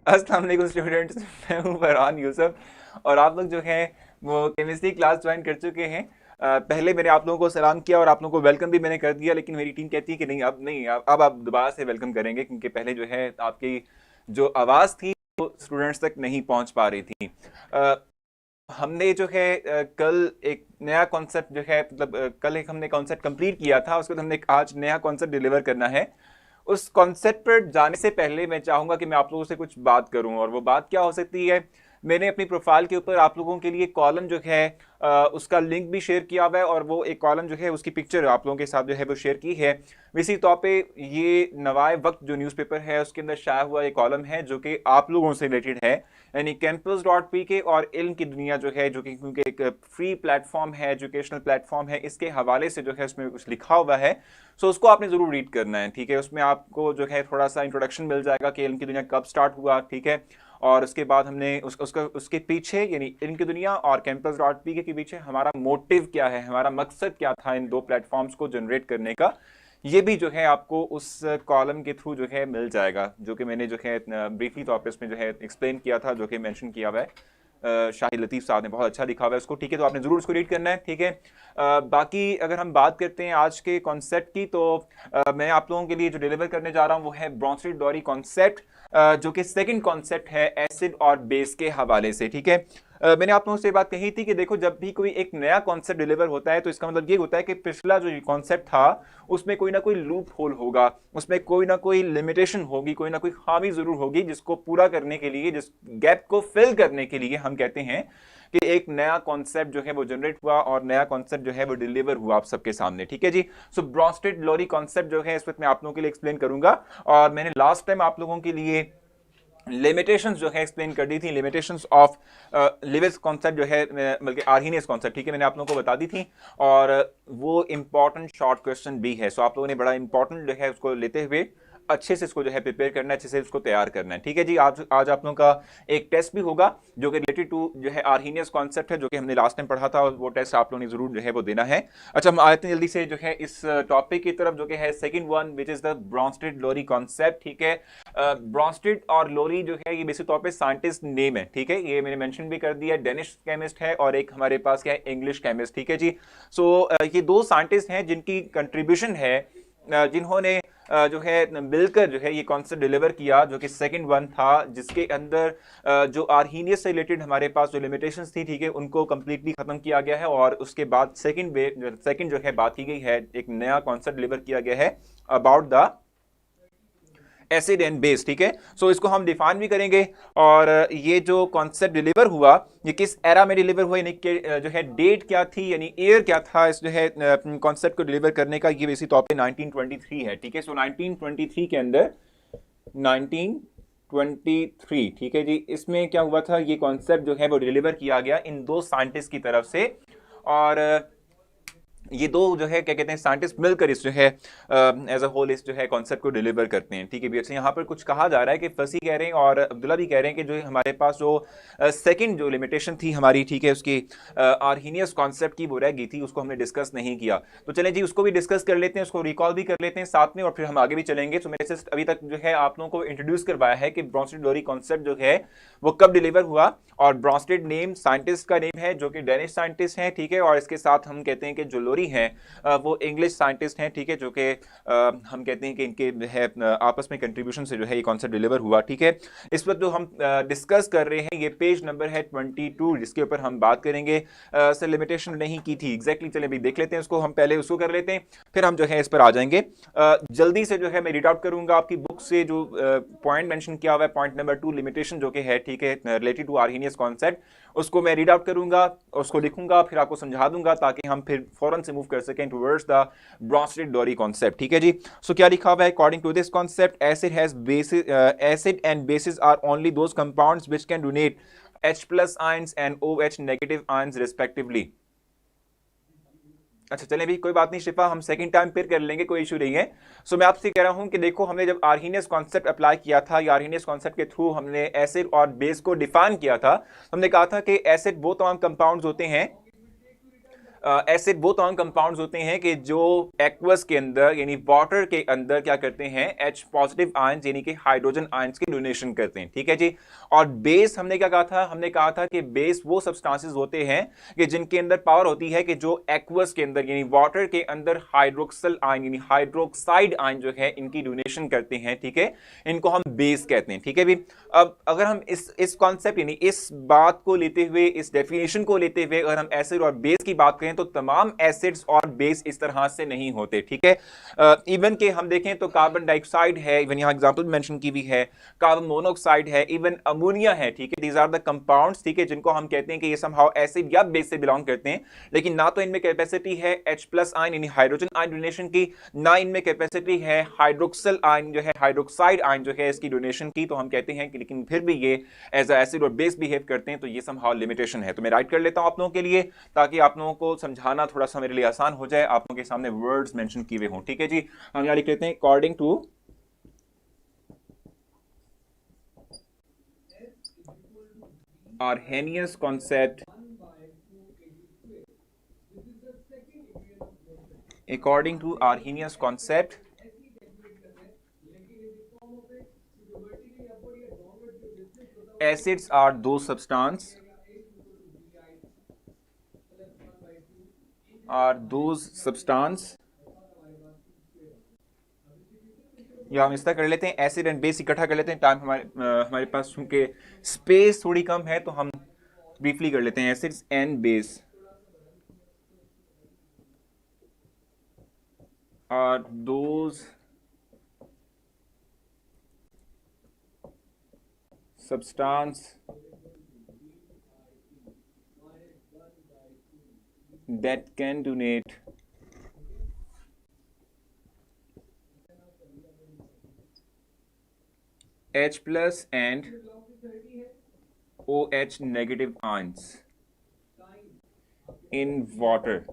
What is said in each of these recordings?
अस्सलाम वालेकुम स्टूडेंट्स, मैं हूं फरहान यूसुफ और आप लोग जो हैं वो केमिस्ट्री क्लास ज्वाइन कर चुके हैं। पहले मैंने आप लोगों को सलाम किया और आप लोगों को वेलकम भी मैंने कर दिया, लेकिन मेरी टीम कहती है कि नहीं, अब नहीं, अब आप दोबारा से वेलकम करेंगे क्योंकि पहले जो है आपकी जो आवाज़ थी वो स्टूडेंट्स तक नहीं पहुंच पा रही थी। अ, हमने जो है कल एक नया कॉन्सेप्ट जो है मतलब कल एक हमने कॉन्सेप्ट कंप्लीट किया था, उसके बाद हमने आज नया कॉन्सेप्ट डिलीवर करना है। उस कॉन्सेप्ट पर जाने से पहले मैं चाहूंगा कि मैं आप लोगों से कुछ बात करूं, और वो बात क्या हो सकती है। मैंने अपनी प्रोफाइल के ऊपर आप लोगों के लिए कॉलम जो है उसका लिंक भी शेयर किया हुआ है, और वो एक कॉलम जो है उसकी पिक्चर आप लोगों के साथ जो है वो शेयर की है। इसी तौर पे ये नवाए वक्त जो न्यूज़पेपर है उसके अंदर शाया हुआ एक कॉलम है जो कि आप लोगों से रिलेटेड है, यानी कैंपस डॉट पी के और इल्म की दुनिया जो है, जो कि क्योंकि एक फ्री प्लेटफॉर्म है, एजुकेशनल प्लेटफॉर्म है, इसके हवाले से जो है उसमें कुछ लिखा हुआ है। सो उसको आपने ज़रूर रीड करना है, ठीक है। उसमें आपको जो है थोड़ा सा इंट्रोडक्शन मिल जाएगा कि इल्म की दुनिया कब स्टार्ट हुआ, ठीक है। और उसके बाद हमने उसके पीछे यानी इल्म की दुनिया और कैंपस डॉट पी के पीछे हमारा मोटिव क्या है, हमारा मकसद क्या था इन दो प्लेटफॉर्म्स को जनरेट करने का, ये भी जो है आपको उस कॉलम के थ्रू जो है मिल जाएगा, जो कि मैंने जो है ब्रीफली तौर पे उसमें जो है एक्सप्लेन किया था, जो कि मेंशन किया हुआ है। शाहिद लतीफ़ साहब ने बहुत अच्छा लिखा हुआ है उसको, ठीक है। तो आपने ज़रूर उसको रीड करना है, ठीक है। बाकी अगर हम बात करते हैं आज के कॉन्सेप्ट की, तो मैं आप लोगों के लिए जो डिलीवर करने जा रहा हूँ वो है ब्रॉन्स्टेड डोरी कॉन्सेप्ट, जो कि सेकंड कॉन्सेप्ट है एसिड और बेस के हवाले से, ठीक है। मैंने आप लोगों से बात कही थी कि देखो, जब भी कोई एक नया कॉन्सेप्ट डिलीवर होता है तो इसका मतलब ये होता है कि पिछला जो कॉन्सेप्ट था उसमें कोई ना कोई लूप होल होगा, उसमें कोई ना कोई लिमिटेशन होगी, कोई ना कोई खामी जरूर होगी, जिसको पूरा करने के लिए, जिस गैप को फिल करने के लिए हम कहते हैं कि एक नया कॉन्सेप्ट जो है वो जनरेट हुआ और नया कॉन्सेप्ट जो है वो डिलीवर हुआ आप सबके सामने, ठीक है जी। सो ब्रॉन्स्टेड लोरी कॉन्सेप्ट जो है इस वक्त मैं आप लोगों के लिए एक्सप्लेन करूंगा, और मैंने लास्ट टाइम आप लोगों के लिए लिमिटेशंस जो है एक्सप्लेन कर दी थी, लिमिटेशंस ऑफ लिविस कॉन्सेप्ट जो है, बल्कि आर्हीनियस कॉन्सेप्ट, ठीक है, मैंने आप लोगों को बता दी थी। और वो इंपॉर्टेंट शॉर्ट क्वेश्चन भी है, सो आप लोगों ने बड़ा इंपॉर्टेंट जो है उसको लेते हुए अच्छे से इसको जो है प्रिपेयर करना है, अच्छे से उसको तैयार करना है, ठीक है जी। आज आप लोगों का एक टेस्ट भी होगा जो कि रिलेटेड टू जो है आर्हीनियस कॉन्सेप्ट है, जो कि हमने लास्ट टाइम पढ़ा था, और वो टेस्ट आप लोगों ने जरूर जो है वो देना है। अच्छा, हम आते हैं जल्दी से जो है इस टॉपिक की तरफ, जो कि है second one, which is the Bronsted Lowry concept, ठीक है। ब्रॉन्स्टेड और लोरी जो है ये बेसिक तौर पे साइंटिस्ट नेम है, ठीक है। ये मैंने मेंशन भी कर दिया, डेनिश केमिस्ट है और एक हमारे पास क्या है, इंग्लिश केमिस्ट, ठीक है जी। सो ये दो साइंटिस्ट हैं जिनकी कंट्रीब्यूशन है, जिन्होंने जो है मिलकर जो है ये कॉन्सेप्ट डिलीवर किया, जो कि सेकंड वन था, जिसके अंदर जो आर्हीनियस से रिलेटेड हमारे पास जो लिमिटेशंस थी, ठीक है, उनको कंप्लीटली खत्म किया गया है। और उसके बाद सेकंड जो है बात की गई है, एक नया कॉन्सेप्ट डिलीवर किया गया है about the acid and base, ठीक है। सो इसको हम डिफाइन भी करेंगे, और ये जो कॉन्सेप्ट डिलीवर हुआ ये किस एरा में डिलीवर हुआ, यानी कि जो है डेट क्या थी, यानी ईयर क्या था इस जो है कॉन्सेप्ट को डिलीवर करने का, ये बेसिक तौर पे 1923 है, ठीक है। सो 1923 के अंदर 1923, ठीक है जी, इसमें क्या हुआ था, ये कॉन्सेप्ट जो है वो डिलीवर किया गया इन दो साइंटिस्ट की तरफ से। और ये दो जो है क्या कहते हैं साइंटिस्ट मिलकर इस जो है एज अ होल इस जो है कॉन्सेप्ट को डिलीवर करते हैं, ठीक है भी। अच्छा, यहाँ पर कुछ कहा जा रहा है कि फसी कह रहे हैं और अब्दुल्ला भी कह रहे हैं कि जो हमारे पास जो सेकंड जो लिमिटेशन थी हमारी, ठीक है, उसकी आर्हीनियस कॉन्सेप्ट की वो रह गई थी, उसको हमने डिस्कस नहीं किया। तो चलें जी, उसको भी डिस्कस कर लेते हैं, उसको रिकॉल भी कर लेते हैं साथ में, और फिर हम आगे भी चलेंगे। तो मैंने अभी तक जो है आप लोगों को इंट्रोड्यूस करवाया है कि ब्रॉन्स्टेड लोरी कॉन्सेप्ट जो है वो कब डिलीवर हुआ, और ब्रॉन्स्टेड नेम साइंटिस्ट का नेम है जो कि डेनिश साइंटिस्ट हैं, ठीक है। और इसके साथ हम कहते हैं कि जो लोरी हैं वो इंग्लिश साइंटिस्ट हैं, ठीक है, जो कि हम कहते हैं कि इनके है आपस में कंट्रीब्यूशन से जो है ये कॉन्सेप्ट डिलीवर हुआ, ठीक है। इस वक्त जो हम डिस्कस कर रहे हैं ये पेज नंबर है 22, जिसके ऊपर हम बात करेंगे। से लिमिटेशन नहीं की थी एग्जैक्टली, चले भी देख लेते हैं उसको, हम पहले उसको कर लेते हैं, फिर हम जो है इस पर आ जाएंगे। जल्दी से जो है मैं रीड आउट करूंगा आपकी बुक से जो पॉइंट मेंशन किया हुआ है, पॉइंट नंबर 2 लिमिटेशन जो कि है, ठीक है, रिलेटेड टू आर्हीनियस कॉन्सेप्ट, उसको मैं रीड आउट करूंगा, उसको लिखूंगा, फिर आपको समझा दूंगा ताकि हम फिर फौरन से मूव कर सकें towards the Bronsted Lowry concept, ठीक है जी। सो क्या लिखा हुआ है, according to this concept acid has bases, acid and bases are only those compounds which can donate H plus ions and OH negative ions respectively. अच्छा चलें भी, कोई बात नहीं शिफा, हम सेकंड टाइम फिर कर लेंगे, कोई इशू नहीं है। सो मैं आपसे कह रहा हूं कि देखो, हमने जब आर्हीनियस कॉन्सेप्ट अप्लाई किया था, या आर्हीनियस कॉन्सेप्ट के थ्रू हमने एसिड और बेस को डिफाइन किया था, हमने कहा था कि एसिड वो तमाम कंपाउंड्स होते हैं एसिड वो तमाम कंपाउंड्स होते हैं कि जो एक्वस के अंदर यानी वाटर के अंदर क्या करते हैं, H पॉजिटिव आयंस यानी कि हाइड्रोजन आयंस की डोनेशन करते हैं, ठीक है जी। और बेस हमने क्या कहा था, हमने कहा था कि बेस वो सब्सटेंसेस होते हैं कि जिनके अंदर पावर होती है कि जो एक्वस के अंदर यानी वाटर के अंदर हाइड्रोक्सल आयन यानी हाइड्रोक्साइड आयन जो है इनकी डोनेशन करते हैं, ठीक है, इनको हम बेस कहते हैं, ठीक है भी। अब अगर हम इस कॉन्सेप्ट यानी इस बात को लेते हुए, इस डेफिनेशन को लेते हुए अगर हम एसिड और बेस की बात करें तो तमाम एसिड्स और बेस इस तरह से नहीं होते, ठीक है। इवन के हम देखें तो कार्बन डाइऑक्साइड है, इवन यहां एग्जांपल मेंशन की हुई है, कार्बन मोनोऑक्साइड है, इवन अमोनिया है, ठीक है। दीज आर द कंपाउंड्स, ठीक है, जिनको हम कहते हैं कि ये समहाउ एसिड या बेस से बिलोंग करते हैं, लेकिन ना तो इनमें कैपेसिटी है H प्लस आयन यानी हाइड्रोजन आयन डोनेशन की, ना इनमें कैपेसिटी है हाइड्रोक्सल आयन जो है, हाइड्रोक्साइड आयन जो है इसकी डोनेशन की। तो हम कहते हैं कि लेकिन फिर भी ये एज अ एसिड और बेस बिहेव करते हैं, तो ये समहाउ लिमिटेशन है। तो मैं राइट कर लेता हूं आप लोगों के लिए ताकि आप लोगों को समझाना थोड़ा सा मेरे लिए आसान हो जाए, आप लोगों के सामने वर्ड्स मेंशन किए हुए हों, ठीक है जी। हम यहां लिख लेते हैं according to Arrhenius concept, according to Arrhenius concept, acids are those substance या हम इस तरह कर लेते हैं, एसिड एंड बेस इकट्ठा कर लेते हैं, टाइम हमारे पास चूंकि स्पेस थोड़ी कम है तो हम ब्रीफली कर लेते हैं, acids and base are those substance that can donate H plus and OH negative ions in water.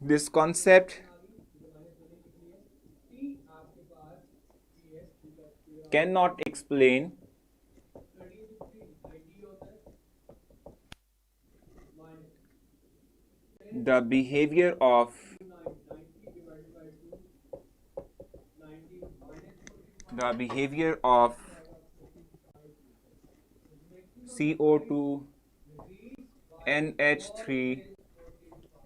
This concept cannot explain the behavior of CO2, NH3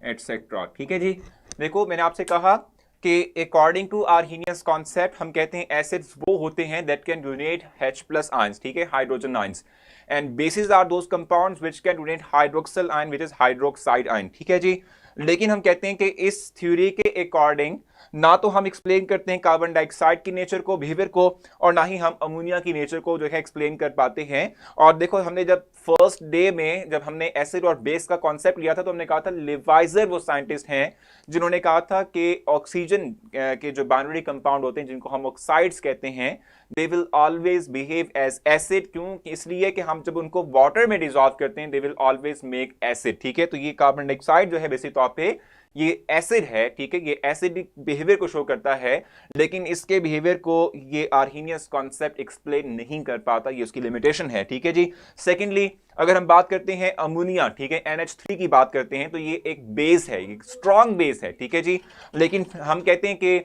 etcetera, ठीक है जी। देखो मैंने आपसे कहा कि अकॉर्डिंग टू आर्हीनियस कॉन्सेप्ट हम कहते हैं एसिड्स वो होते हैं that can donate H plus ions, ठीक है, hydrogen ions, and bases are those compounds which can donate hydroxyl ion which is hydroxide ion, ठीक है जी। लेकिन हम कहते हैं कि इस थ्योरी के अकॉर्डिंग ना तो हम एक्सप्लेन करते हैं कार्बन डाइऑक्साइड की नेचर को, बिहेवियर को, और ना ही हम अमोनिया की नेचर को जो है एक्सप्लेन कर पाते हैं। और देखो हमने जब फर्स्ट डे में जब हमने एसिड और बेस का कॉन्सेप्ट लिया था तो हमने कहा था लिवाइजर वो साइंटिस्ट हैं जिन्होंने कहा था कि ऑक्सीजन के जो बाइनरी कंपाउंड होते हैं जिनको हम ऑक्साइड्स कहते हैं, they will always behave as acid. क्यों? इसलिए कि हम जब उनको वाटर में डिसॉल्व करते हैं they will always make acid, ठीक है। तो ये कार्बन डाइऑक्साइड जो है बेसिक तौर पे ये एसिड है, ठीक है, ये एसिडिक बिहेवियर को शो करता है, लेकिन इसके बिहेवियर को ये आर्हीनियस कॉन्सेप्ट एक्सप्लेन नहीं कर पाता, ये उसकी लिमिटेशन है, ठीक है जी। सेकेंडली अगर हम बात करते हैं अमोनिया, ठीक है, NH3 की बात करते हैं तो ये एक बेस है, एक स्ट्रॉन्ग बेस है, ठीक है जी। लेकिन हम कहते हैं कि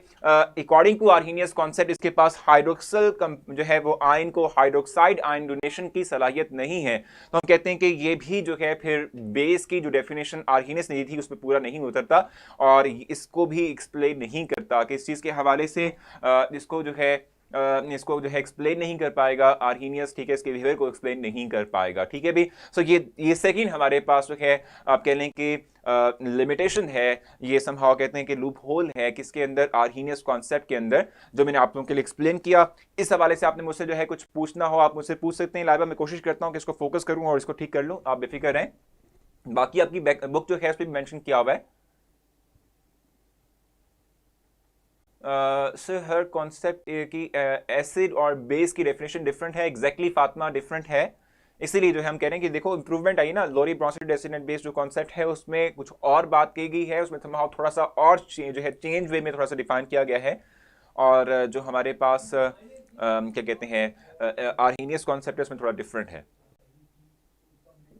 अकॉर्डिंग टू आर्हीनियस कॉन्सेप्ट इसके पास हाइड्रोक्सल जो है वो आयन को हाइड्रोक्साइड आयन डोनेशन की सलाहियत नहीं है। तो हम कहते हैं कि ये भी जो है फिर बेस की जो डेफिनेशन आर्हीनियस ने दी थी उस पर पूरा नहीं उतरता और इसको भी एक्सप्लेन नहीं करता कि इस चीज के हवाले से इसको जो है एक्सप्लेन नहीं कर पाएगा आर्हीनियस, ठीक है, इसके बिहेवियर को एक्सप्लेन नहीं कर पाएगा, ठीक है भी। सो ये सेकंड हमारे पास जो है आप कह लें कि लिमिटेशन है, ये समहाउ कहते हैं कि लूप होल है किसके अंदर, आर्हीनियस कॉन्सेप्ट के अंदर, जो मैंने आप लोगों के लिए एक्सप्लेन किया। इस हवाले से आपने मुझसे जो है कुछ पूछना हो आप मुझसे पूछ सकते हैं। लाइबा मैं कोशिश करता हूँ कि इसको फोकस करूँ और इसको ठीक कर लूँ, आप बेफिक्र रहें। बाकी आपकी बुक जो है उस पर मेंशन किया हुआ है सर हर कॉन्सेप्ट की एसिड और बेस की डेफिनेशन डिफरेंट है, एग्जैक्टली फातिमा डिफरेंट है, इसीलिए जो है हम कह रहे हैं कि देखो इंप्रूवमेंट आई ना, लोरी ब्रॉन्सिड एसिड एंड बेस जो कॉन्सेप्ट है उसमें कुछ और बात की गई है, उसमें थोड़ा सा और जो है चेंज वे में थोड़ा सा डिफाइन किया गया है। और जो हमारे पास क्या कहते हैं आर्हीनियस कॉन्सेप्ट है उसमें थोड़ा डिफरेंट है।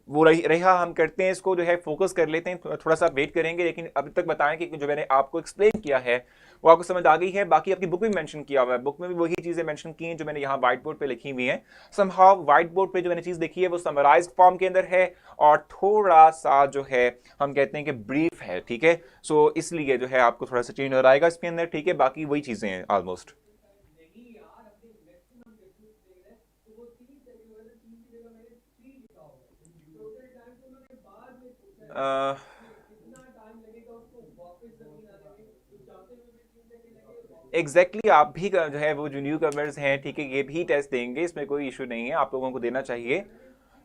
वो रहा हम करते हैं इसको जो है फोकस कर लेते हैं, थोड़ा सा वेट करेंगे, लेकिन अभी तक बताएं कि जो मैंने आपको एक्सप्लेन किया है वो आपको समझ आ गई है। बाकी आपकी बुक में मेंशन किया हुआ है, बुक में भी वही चीजें मेंशन की हैं जो मैंने यहाँ व्हाइट बोर्ड पे लिखी हुई हैं। समहाउ व्हाइट बोर्ड पे जो मैंने चीज लिखी है वो समराइज्ड फॉर्म के अंदर है और थोड़ा सा जो है हम कहते हैं कि ब्रीफ है, ठीक है। सो इसलिए जो है आपको थोड़ा सा चेंज हो आएगा इसके अंदर, ठीक है। बाकी वही चीजें हैं ऑलमोस्ट। एग्जैक्टली आप भी जो है वो जो न्यू कमर्स हैं, ठीक है, ये भी टेस्ट देंगे, इसमें कोई इशू नहीं है, आप लोगों को देना चाहिए।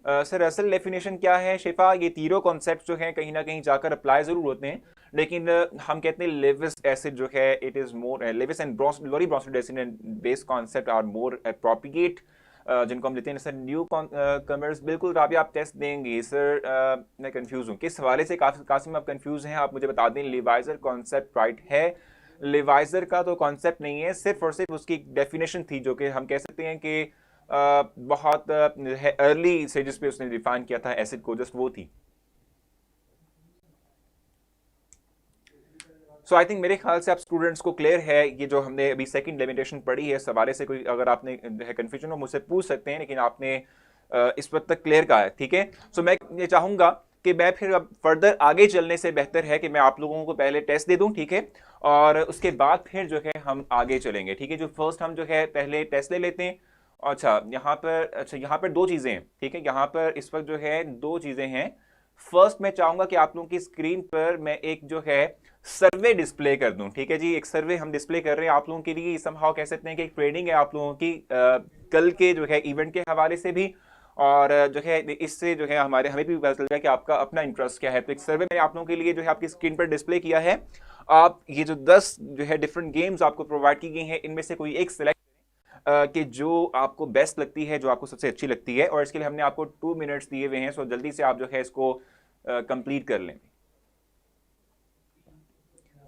सर असल डेफिनेशन क्या है शिफा, ये तीनों कॉन्सेप्ट जो हैं कहीं ना कहीं जाकर अप्लाई जरूर होते हैं, लेकिन हम कहते हैं लेविस एसिड जो है it is more Lewis and Lowry Bronsted based concept are more appropriate, जिनको हम लेते हैं सर न्यू कमर्स। बिल्कुल राबिया आप टेस्ट देंगे सर। मैं कंफ्यूज हूँ किस हवाले से, कासिम आप कंफ्यूज हैं, आप मुझे बता दें। लिवाइजर कॉन्सेप्ट राइट है, लिवाइजर का तो कॉन्सेप्ट नहीं है, सिर्फ और सिर्फ उसकी डेफिनेशन थी जो कि हम कह सकते हैं कि बहुत अर्ली स्टेजेस पे उसने डिफाइन किया था एसिड को, जस्ट वो थी। सो आई थिंक मेरे ख्याल से आप स्टूडेंट्स को क्लियर है ये जो हमने अभी सेकंड लिमिटेशन पढ़ी है, इस हवाले से कोई अगर आपने कंफ्यूजन हो मुझसे पूछ सकते हैं, लेकिन आपने इस वक्त तक क्लियर कहा है, ठीक है। सो मैं ये चाहूंगा कि मैं फिर अब फर्दर आगे चलने से बेहतर है कि मैं आप लोगों को पहले टेस्ट दे दूं, ठीक है, और उसके बाद फिर जो है हम आगे चलेंगे, ठीक है। जो फर्स्ट हम जो है पहले टेस्ट ले लेते हैं। अच्छा यहाँ पर दो चीजें हैं, ठीक है, यहाँ पर इस वक्त जो है दो चीजें हैं। फर्स्ट मैं चाहूंगा कि आप लोगों की स्क्रीन पर मैं एक जो है सर्वे डिस्प्ले कर दूं, ठीक है जी। एक सर्वे हम डिस्प्ले कर रहे हैं आप लोगों के लिए, समहाउ कह सकते हैं कि एक ट्रेनिंग है आप लोगों की कल के जो है इवेंट के हवाले से भी, और जो है इससे जो है हमें भी पता चल जाए कि आपका अपना इंटरेस्ट क्या है। तो एक सर्वे मैंने आप लोगों के लिए जो है आपकी स्क्रीन पर डिस्प्ले किया है। आप ये जो 10 जो है डिफरेंट गेम्स आपको प्रोवाइड की गई हैं, इनमें से कोई एक सिलेक्ट कि जो आपको बेस्ट लगती है, जो आपको सबसे अच्छी लगती है, और इसके लिए हमने आपको 2 मिनट्स दिए हुए हैं। सो जल्दी से आप जो है इसको कंप्लीट कर लें।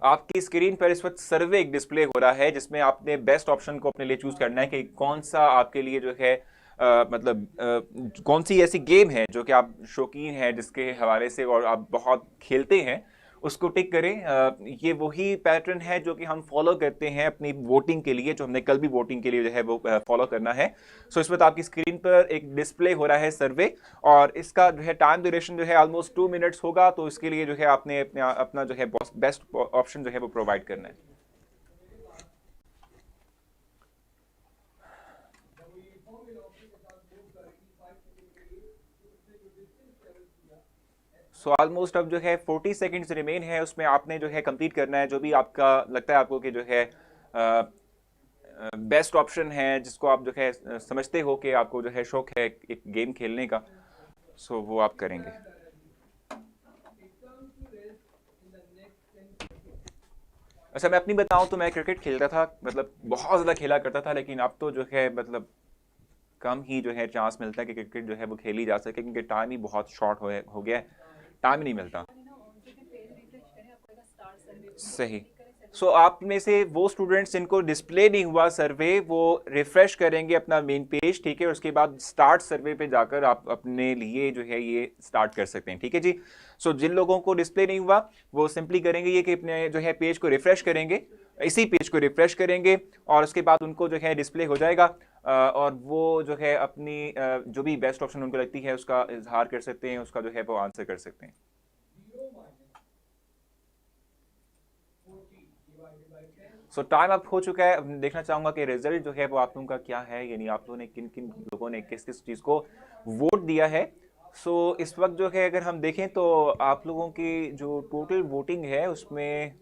आपकी स्क्रीन पर इस वक्त सर्वे एक डिस्प्ले हो रहा है जिसमें आपने बेस्ट ऑप्शन को अपने लिए चूज करना है कि कौन सा आपके लिए जो है कौन सी ऐसी गेम है जो कि आप शौकीन हैं, जिसके हवाले से और आप बहुत खेलते हैं, उसको टिक करें। ये वही पैटर्न है जो कि हम फॉलो करते हैं अपनी वोटिंग के लिए, जो हमने कल भी वोटिंग के लिए जो है वो फॉलो करना है। सो इस वक्त आपकी स्क्रीन पर एक डिस्प्ले हो रहा है सर्वे, और इसका जो है टाइम ड्यूरेशन जो है ऑलमोस्ट 2 मिनट्स होगा। तो इसके लिए जो है आपने अपना जो है बेस्ट ऑप्शन जो है वो प्रोवाइड करना है। सो ऑलमोस्ट अब जो है 40 सेकेंड्स रिमेन है, उसमें आपने जो है कंप्लीट करना है जो भी आपका लगता है आपको कि जो है बेस्ट ऑप्शन है, जिसको आप जो है समझते हो कि आपको जो है शौक है एक गेम खेलने का, सो वो आप करेंगे। अच्छा मैं अपनी बताऊं तो मैं क्रिकेट खेलता था, मतलब बहुत ज़्यादा खेला करता था, लेकिन अब तो जो है मतलब कम ही जो है चांस मिलता है कि क्रिकेट जो है वो खेली जा सके, क्योंकि टाइम ही बहुत शॉर्ट हो गया है, टाइम ही नहीं मिलता। सही। सो आप में से वो स्टूडेंट्स जिनको डिस्प्ले नहीं हुआ सर्वे, वो रिफ्रेश करेंगे अपना मेन पेज, ठीक है, उसके बाद स्टार्ट सर्वे पे जाकर आप अपने लिए जो है ये स्टार्ट कर सकते हैं, ठीक है जी। सो जिन लोगों को डिस्प्ले नहीं हुआ वो सिंपली करेंगे ये कि अपने जो है पेज को रिफ्रेश करेंगे, इसी पेज को रिफ्रेश करेंगे, और उसके बाद उनको जो है डिस्प्ले हो जाएगा, और वो जो है अपनी जो भी बेस्ट ऑप्शन उनको लगती है उसका इजहार कर सकते हैं, उसका जो है वो आंसर कर सकते हैं। सो टाइम अप हो चुका है। अब देखना चाहूंगा कि रिजल्ट जो है वो आप लोगों का क्या है, यानी आप लोगों ने किन किन लोगों ने किस किस चीज़ को वोट दिया है। सो इस वक्त जो है अगर हम देखें तो आप लोगों की जो टोटल वोटिंग है उसमें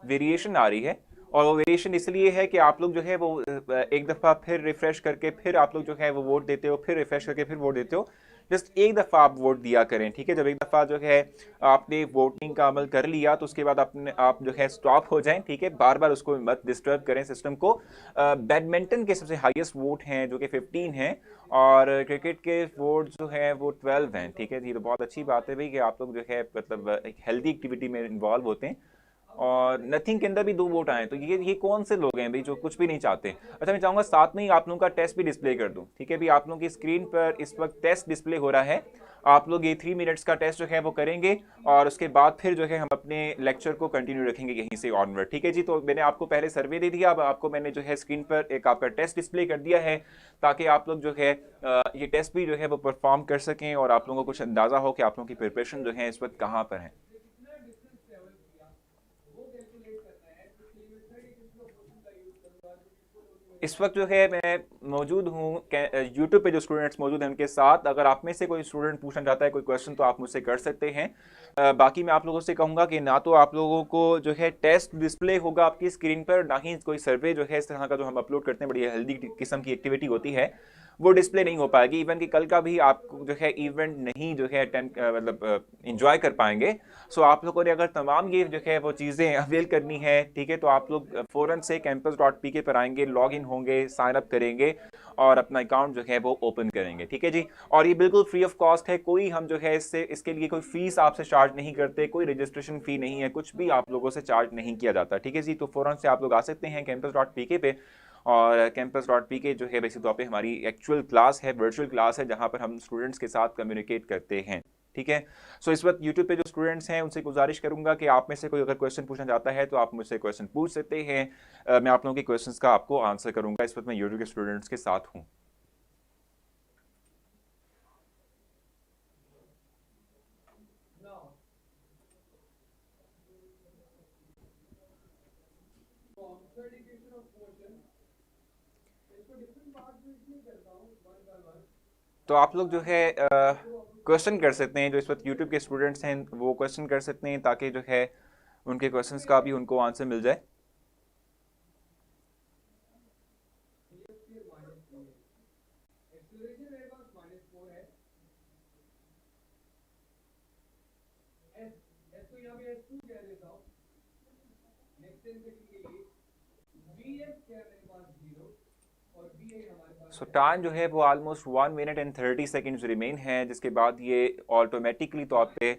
वेरिएशन आ रही है, और वो वेरिएशन इसलिए है कि आप लोग जो है वो एक दफ़ा फिर रिफ्रेश करके फिर आप लोग जो है वो वोट देते हो, फिर रिफ्रेश करके फिर वोट देते हो। जस्ट एक दफ़ा आप वोट दिया करें, ठीक है। जब एक दफ़ा जो है आपने वोटिंग का अमल कर लिया तो उसके बाद आप जो है स्टॉप हो जाएं, ठीक है, बार बार उसको मत डिस्टर्ब करें सिस्टम को। बैडमिंटन के सबसे हाईएस्ट वोट हैं जो कि 15 हैं, और क्रिकेट के वोट जो है वो 12 हैं, ठीक है जी। तो बहुत अच्छी बात है भाई कि आप लोग जो है मतलब एक हेल्दी एक्टिविटी में इन्वॉल्व होते हैं। और नथिंग के अंदर भी 2 वोट आए, तो ये कौन से लोग हैं भाई जो कुछ भी नहीं चाहते। अच्छा, मैं चाहूंगा साथ में ही आप लोगों का टेस्ट भी डिस्प्ले कर दूं, ठीक है भाई। आप लोगों की स्क्रीन पर इस वक्त टेस्ट डिस्प्ले हो रहा है। आप लोग ये 3 मिनट्स का टेस्ट जो है वो करेंगे, और उसके बाद फिर जो है हम अपने लेक्चर को कंटिन्यू रखेंगे यहीं से ऑनवर्ड, ठीक है जी। तो मैंने आपको पहले सर्वे दे दिया, अब आपको मैंने जो है स्क्रीन पर एक आपका टेस्ट डिस्प्ले कर दिया है, ताकि आप लोग जो है ये टेस्ट भी जो है वो परफॉर्म कर सकें, और आप लोगों को कुछ अंदाजा हो कि आप लोगों की प्रिपरेशन जो है इस वक्त कहाँ पर है। इस वक्त जो है मैं मौजूद हूँ यूट्यूब पे, जो स्टूडेंट्स मौजूद हैं उनके साथ। अगर आप में से कोई स्टूडेंट पूछना चाहता है कोई क्वेश्चन, तो आप मुझसे कर सकते हैं। बाकी मैं आप लोगों से कहूँगा कि ना तो आप लोगों को जो है टेस्ट डिस्प्ले होगा आपकी स्क्रीन पर, ना ही कोई सर्वे जो है इस तरह का जो हम अपलोड करते हैं, बड़ी हेल्दी किस्म की एक्टिविटी होती है, वो डिस्प्ले नहीं हो पाएगी। इवन कि कल का भी आप जो है इवेंट नहीं जो है अटेंड मतलब इंजॉय कर पाएंगे। सो आप लोगों ने अगर तमाम ये जो है वो चीज़ें अवेल करनी है, ठीक है, तो आप लोग फ़ौरन से campus.pk पर आएंगे, लॉग इन होंगे, साइन अप करेंगे, और अपना अकाउंट जो है वो ओपन करेंगे, ठीक है जी। और ये बिल्कुल फ्री ऑफ कॉस्ट है, कोई हम जो है इसके लिए कोई फीस आपसे चार्ज नहीं करते, कोई रजिस्ट्रेशन फ़ी नहीं है, कुछ भी आप लोगों से चार्ज नहीं किया जाता, ठीक है जी। तो फ़ौरन से आप लोग आ सकते हैं campus.pk पे। और campus.pk जो है बेसिक तौर पे हमारी एक्चुअल क्लास है, वर्चुअल क्लास है, जहाँ पर हम स्टूडेंट्स के साथ कम्युनिकेट करते हैं, ठीक है। सो इस वक्त यूट्यूब पे जो स्टूडेंट्स हैं उनसे गुजारिश करूंगा कि आप में से कोई अगर क्वेश्चन पूछना चाहता है तो आप मुझसे क्वेश्चन पूछ सकते हैं। मैं आप लोगों के क्वेश्चंस का आपको आंसर करूंगा। इस वक्त मैं यूट्यूब के स्टूडेंट्स के साथ हूँ। तो आप लोग जो है क्वेश्चन कर सकते हैं, जो इस वक्त यूट्यूब के स्टूडेंट्स हैं वो क्वेश्चन कर सकते हैं, ताकि जो है उनके क्वेश्चंस का भी उनको आंसर मिल जाए। सो टाइम जो है वो almost 1 minute and 30 seconds remain है, जिसके बाद ये ऑटोमेटिकली तौर पे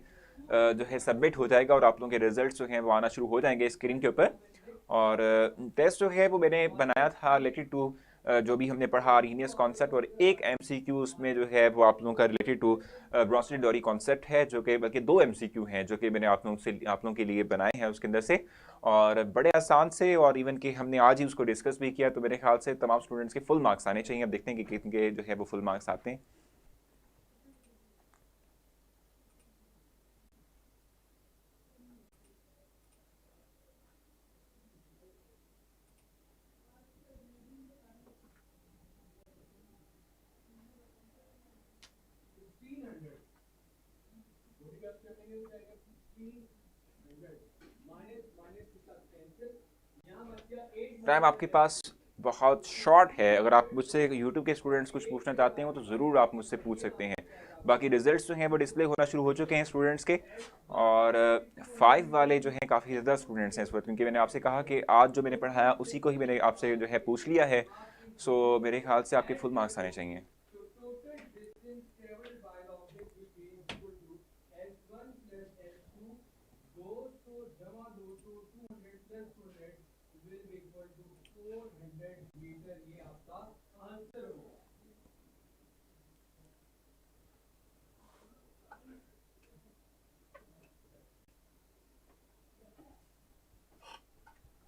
जो है सबमिट हो जाएगा, और आप लोगों के रिजल्ट जो हैं वो आना शुरू हो जाएंगे स्क्रीन के ऊपर। और टेस्ट जो है वो मैंने बनाया था रिलेटेड टू जो भी हमने पढ़ा आर्हीनियस कॉन्सेप्ट, और एक एमसीक्यू उसमें जो है वो आप लोगों का रिलेटेड टू ब्रोंस्टेड डोरी कॉन्सेप्ट है, जो कि बल्कि 2 एमसीक्यू हैं जो कि मैंने आप लोगों के लिए बनाए हैं उसके अंदर से, और बड़े आसान से। और इवन कि हमने आज ही उसको डिस्कस भी किया, तो मेरे ख्याल से तमाम स्टूडेंट्स के फुल मार्क्स आने चाहिए। अब देखते हैं कि कितने जो है वो फुल मार्क्स आते हैं। टाइम आपके पास बहुत शॉर्ट है। अगर आप मुझसे यूट्यूब के स्टूडेंट्स कुछ पूछना चाहते हो तो ज़रूर आप मुझसे पूछ सकते हैं। बाकी रिजल्ट्स जो हैं वो डिस्प्ले होना शुरू हो चुके हैं स्टूडेंट्स के, और 5 वाले जो हैं काफ़ी ज़्यादा स्टूडेंट्स हैं इस वक्त, क्योंकि मैंने आपसे कहा कि आज जो मैंने पढ़ाया उसी को ही मैंने आपसे जो है पूछ लिया है। सो मेरे ख्याल से आपके फुल मार्क्स आने चाहिए।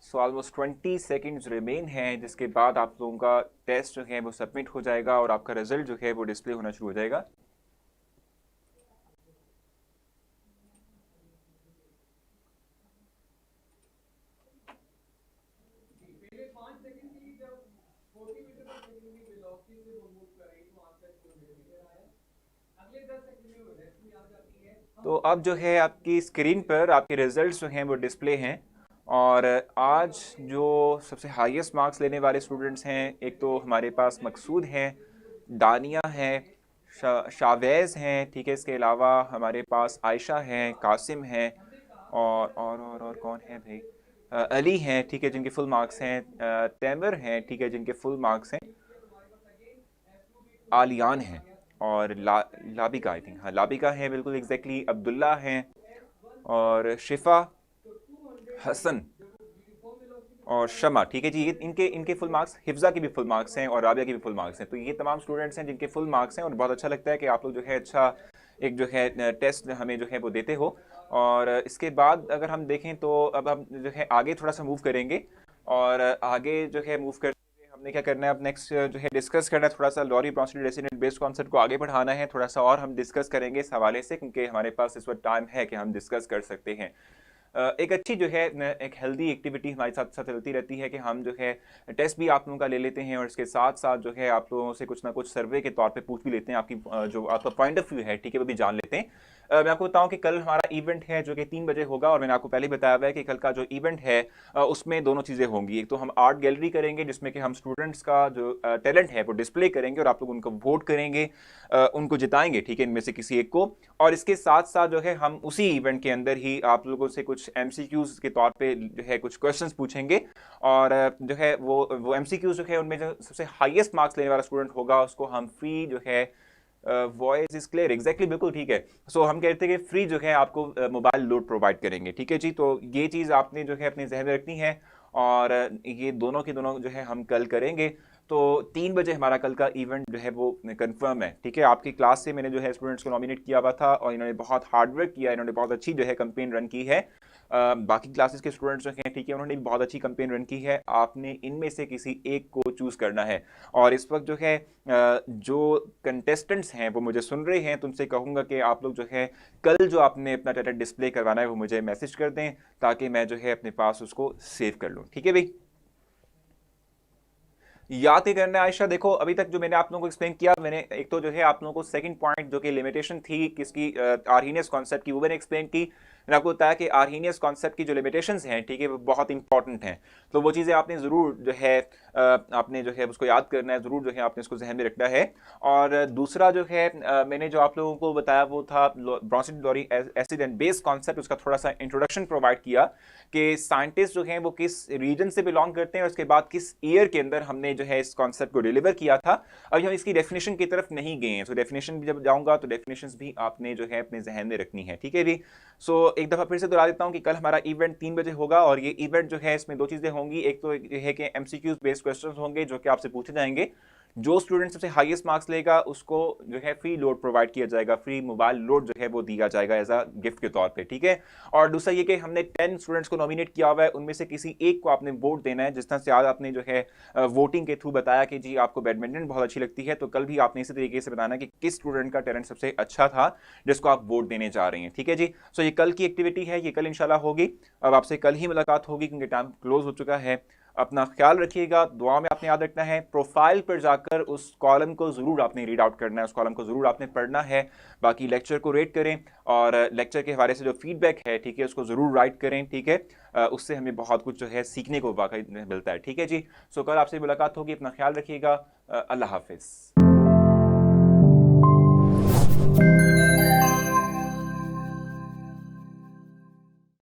सो ऑलमोस्ट 20 सेकेंड्स रिमेन हैं, जिसके बाद आप लोगों का टेस्ट जो है वो सबमिट हो जाएगा, और आपका रिजल्ट जो है वो डिस्प्ले होना शुरू हो जाएगा। तो अब जो है आपकी स्क्रीन पर आपके रिजल्ट्स जो हैं वो डिस्प्ले हैं। और आज जो सबसे हाईएस्ट मार्क्स लेने वाले स्टूडेंट्स हैं, एक तो हमारे पास मकसूद हैं, दानिया हैं, शावेज़ हैं, ठीक है। इसके अलावा हमारे पास आयशा हैं, कासिम हैं, और कौन है भाई, अली हैं, ठीक है, जिनके फुल मार्क्स हैं, तैमर हैं, ठीक है, जिनके फुल मार्क्स हैं, आलियान हैं, और लाबिका, आई थिंक, हाँ लाबिका है बिल्कुल एग्जैक्टली, अब्दुल्ला हैं, और शिफा, हसन और शमा, ठीक है जी, ये इनके इनके फुल मार्क्स, हिफ्जा के भी फुल मार्क्स हैं और राबिया के भी फुल मार्क्स हैं। तो ये तमाम स्टूडेंट्स हैं जिनके फुल मार्क्स हैं और बहुत अच्छा लगता है कि आप लोग जो है अच्छा एक जो है टेस्ट हमें जो है वो देते हो। और इसके बाद अगर हम देखें तो अब हम जो है आगे थोड़ा सा मूव करेंगे और आगे जो है मूव करते हुए हमने क्या करना है, अब नेक्स्ट जो है डिस्कस करना है थोड़ा सा Lowry Bronsted resident based concept को आगे बढ़ाना है थोड़ा सा, और हम डिस्कस करेंगे इस हवाले से क्योंकि हमारे पास इस वक्त टाइम है कि हम डिस्कस कर सकते हैं। एक अच्छी जो है एक हेल्दी एक्टिविटी हमारे साथ साथ चलती रहती है कि हम जो है टेस्ट भी आप लोगों का ले लेते हैं और इसके साथ साथ जो है आप लोगों से कुछ ना कुछ सर्वे के तौर पे पूछ भी लेते हैं, आपकी जो आपका पॉइंट ऑफ व्यू है, ठीक है, वो भी जान लेते हैं। मैं आपको बताऊं कि कल हमारा इवेंट है जो कि 3 बजे होगा और मैंने आपको पहले ही बताया हुआ है कि कल का जो इवेंट है उसमें दोनों चीज़ें होंगी। एक तो हम आर्ट गैलरी करेंगे जिसमें कि हम स्टूडेंट्स का जो टैलेंट है वो डिस्प्ले करेंगे और आप लोग उनको वोट करेंगे, उनको जिताएंगे, ठीक है, इनमें से किसी एक को। और इसके साथ साथ जो है हम उसी इवेंट के अंदर ही आप लोगों से कुछ एमसीक्यूज के तौर पे जो है कुछ क्वेश्चंस पूछेंगे और जो है वो एमसीक्यूज जो है उनमें जो सबसे हाईएस्ट मार्क्स लेने वाला स्टूडेंट होगा उसको हम फ्री जो है वॉइस इज क्लियर, एग्जैक्टली, बिल्कुल ठीक है। सो हम कहते हैं कि फ्री जो है आपको मोबाइल लोड प्रोवाइड करेंगे, ठीक है जी। तो ये चीज़ आपने जो है अपने जहन में रखनी है और ये दोनों के दोनों जो है हम कल करेंगे। तो 3 बजे हमारा कल का इवेंट जो है वो कंफर्म है, ठीक है। आपकी क्लास से मैंने जो है स्टूडेंट्स को नॉमिनेट किया हुआ था और इन्होंने बहुत हार्ड वर्क किया, इन्होंने बहुत अच्छी जो है कैंपेन रन की है। बाकी क्लासेस के स्टूडेंट्स जो हैं, ठीक है, उन्होंने भी बहुत अच्छी कैंपेन रन की है। आपने इनमें से किसी एक को चूज़ करना है और इस वक्त जो है जो कंटेस्टेंट्स हैं वो मुझे सुन रहे हैं, तो उनसे कहूँगा कि आप लोग जो है कल जो आपने अपना टैलेंट डिस्प्ले करवाना है वो मुझे मैसेज कर दें ताकि मैं जो है अपने पास उसको सेव कर लूँ, ठीक है भाई। याद ही करना है आयशा, देखो अभी तक जो मैंने आप लोगों को एक्सप्लेन किया, मैंने एक तो जो है आप लोगों को सेकंड पॉइंट जो कि लिमिटेशन थी किसकी, आर्हीनियस कॉन्सेप्ट की, वो मैंने एक्सप्लेन की। मैंने आपको बताया कि आर्हीनियस कॉन्सेप्ट की जो लिमिटेशंस हैं, ठीक है, वो बहुत इंपॉर्टेंट हैं। तो वो चीज़ें आपने ज़रूर जो है आपने जो है उसको याद करना है, ज़रूर जो है आपने इसको जहन में रखना है। और दूसरा जो है मैंने जो आप लोगों को बताया वो था Bronsted Lowry acid and base concept, उसका थोड़ा सा इंट्रोडक्शन प्रोवाइड किया कि साइंटिस्ट जो हैं वो किस रीजन से बिलोंग करते हैं और उसके बाद किस ईयर के अंदर हमने जो है इस कॉन्सेप्ट को डिलीवर किया था। अभी हम इसकी डेफिनेशन की तरफ नहीं गए हैं, तो डेफिनेशन भी जब जाऊंगा तो डेफिनेशंस भी आपने जो है अपने जहन में रखनी है, ठीक है जी। सो एक दफ़ा फिर से दोहरा देता हूँ कि कल हमारा इवेंट 3 बजे होगा और ये इवेंट जो है इसमें दो चीज़ें होंगी। एक तो ये है कि एमसीक्यूज बेस्ड क्वेश्चन होंगे जो कि आपसे पूछे जाएंगे। जो स्टूडेंट सबसे हाईएस्ट मार्क्स लेगा उसको जो है फ्री लोड प्रोवाइड किया जाएगा, फ्री मोबाइल लोड जो है वो दिया जाएगा एज अ गिफ्ट के तौर पे, ठीक है। और दूसरा ये कि हमने 10 स्टूडेंट्स को नॉमिनेट किया हुआ है, उनमें से किसी एक को आपने वोट देना है। जिस तरह से आज आपने जो है वोटिंग के थ्रू बताया कि जी आपको बैडमिंटन बहुत अच्छी लगती है, तो कल भी आपने इसी तरीके से बताना कि किस स्टूडेंट का टैलेंट सबसे अच्छा था जिसको आप वोट देने जा रहे हैं, ठीक है जी। सो ये कल की एक्टिविटी है, ये कल इंशाल्लाह होगी। अब आपसे कल ही मुलाकात होगी क्योंकि टाइम क्लोज हो चुका है। अपना ख्याल रखिएगा, दुआ में आपने याद रखना है। प्रोफाइल पर जाकर उस कॉलम को ज़रूर आपने रीड आउट करना है, उस कॉलम को ज़रूर आपने पढ़ना है। बाकी लेक्चर को रेट करें और लेक्चर के हवाले से जो फीडबैक है, ठीक है, उसको ज़रूर राइट करें, ठीक है। उससे हमें बहुत कुछ जो है सीखने को वाकई मिलता है, ठीक है जी। सो कल आपसे मुलाकात होगी, अपना ख्याल रखिएगा। अल्लाह हाफिज़।